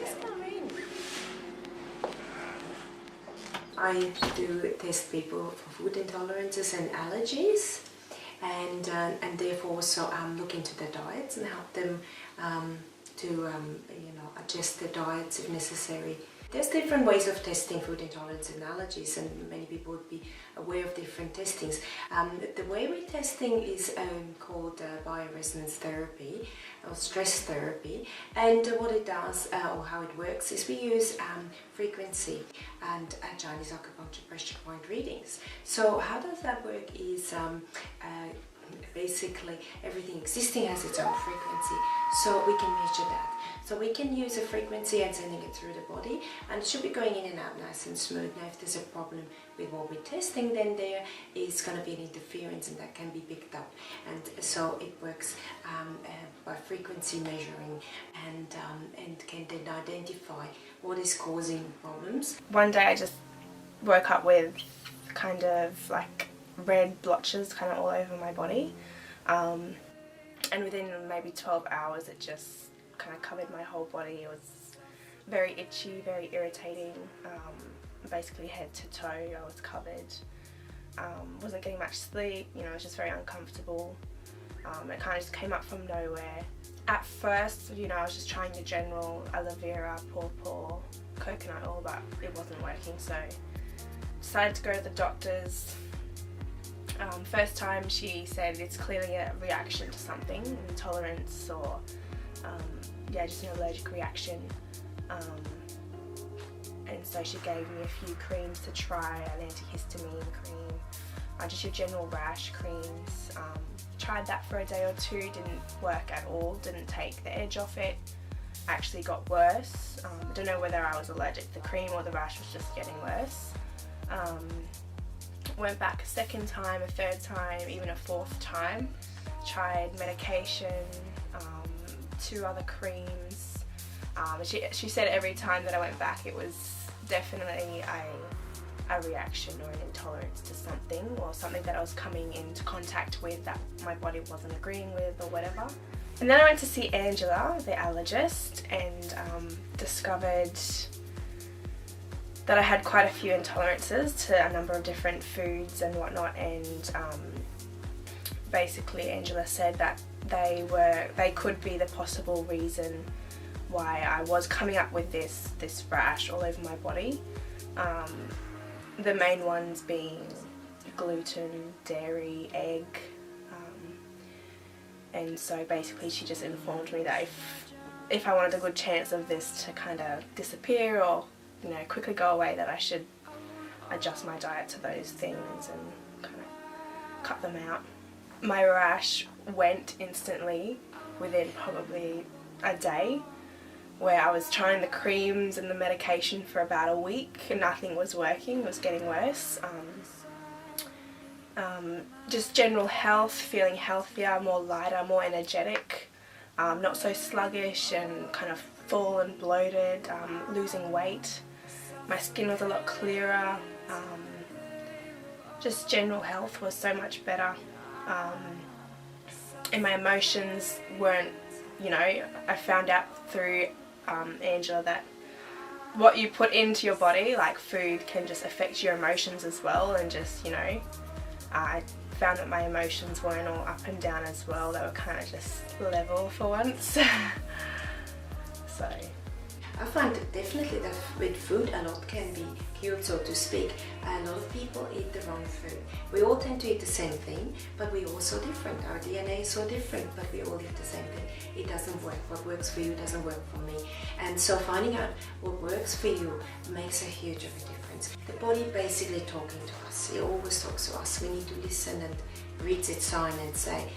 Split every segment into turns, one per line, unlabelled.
Just come in. I do test people for food intolerances and allergies, and therefore also look into their diets and help them to adjust their diets if necessary. There's different ways of testing food intolerance and allergies, and many people would be aware of different testings. The way we're testing is called bioresonance therapy or stress therapy, and what it does or how it works is we use frequency and Chinese acupuncture pressure point readings. So how does that work is basically everything existing has its own frequency, so we can measure that. So we can use a frequency and sending it through the body, and it should be going in and out nice and smooth. Now if there's a problem with what we're testing, then there is going to be an interference and that can be picked up, and so it works by frequency measuring and can then identify what is causing problems.
One day I just woke up with kind of like red blotches kind of all over my body, and within maybe 12 hours it just kind of covered my whole body. It was very itchy, very irritating, basically head to toe I was covered. Wasn't getting much sleep, it was just very uncomfortable. It kind of just came up from nowhere. At first, I was just trying the general aloe vera, pawpaw, coconut oil, but it wasn't working, so decided to go to the doctors. First time she said it's clearly a reaction to something, intolerance or just an allergic reaction, and so she gave me a few creams to try, an antihistamine cream, just your general rash creams. Tried that for a day or two, didn't work at all, didn't take the edge off it, actually got worse. I don't know whether I was allergic to the cream or the rash was just getting worse. Went back a second time, a third time, even a fourth time. Tried medication, 2 other creams. She said every time that I went back it was definitely a reaction or an intolerance to something, or something that I was coming into contact with that my body wasn't agreeing with or whatever. And then I went to see Angela, the allergist, and discovered that I had quite a few intolerances to a number of different foods and whatnot, and basically Angela said that they could be the possible reason why I was coming up with this rash all over my body. The main ones being gluten, dairy, egg, and so basically she just informed me that if I wanted a good chance of this to kind of disappear or quickly go away, that I should adjust my diet to those things and kind of cut them out. My rash went instantly within probably a day, where I was trying the creams and the medication for about a week and nothing was working, it was getting worse. Just general health, feeling healthier, more lighter, more energetic, not so sluggish and kind of full and bloated, losing weight. My skin was a lot clearer, just general health was so much better, and my emotions weren't, I found out through Angela that what you put into your body, like food, can just affect your emotions as well, and just, I found that my emotions weren't all up and down as well, they were kind of just level for once. So
I find definitely that with food a lot can be cured, so to speak. A lot of people eat the wrong food. We all tend to eat the same thing, but we're all so different. Our DNA is so different, but we all eat the same thing. It doesn't work. What works for you doesn't work for me. And so finding out what works for you makes a huge of a difference. The body basically talking to us. It always talks to us. We need to listen and read its sign and say,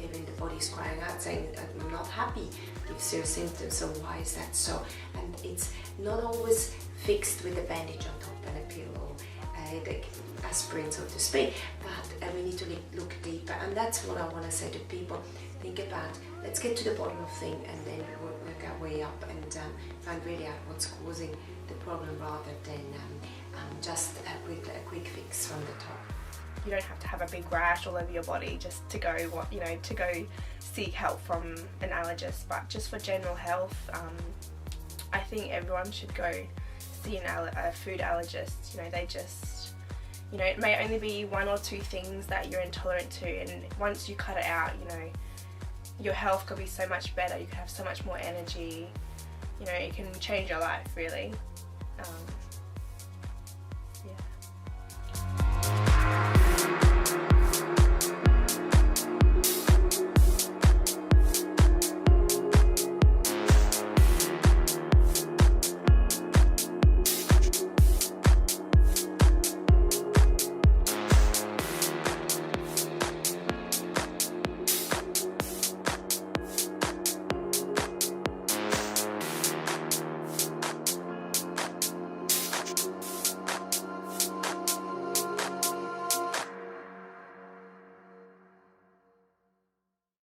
even the body's crying out saying, I'm not happy, gives you symptoms, so why is that so? And it's not always fixed with a bandage on top and a pill or the aspirin, so to speak, but we need to look deeper, and that's what I want to say to people. Think about, let's get to the bottom of things and then work our way up and find really out what's causing the problem, rather than just a quick fix from the top.
You don't have to have a big rash all over your body just to go, to go seek help from an allergist, but just for general health, I think everyone should go see a food allergist. You know, they just, you know, it may only be 1 or 2 things that you're intolerant to, and once you cut it out, you know, your health could be so much better. You could have so much more energy. You know, it can change your life, really.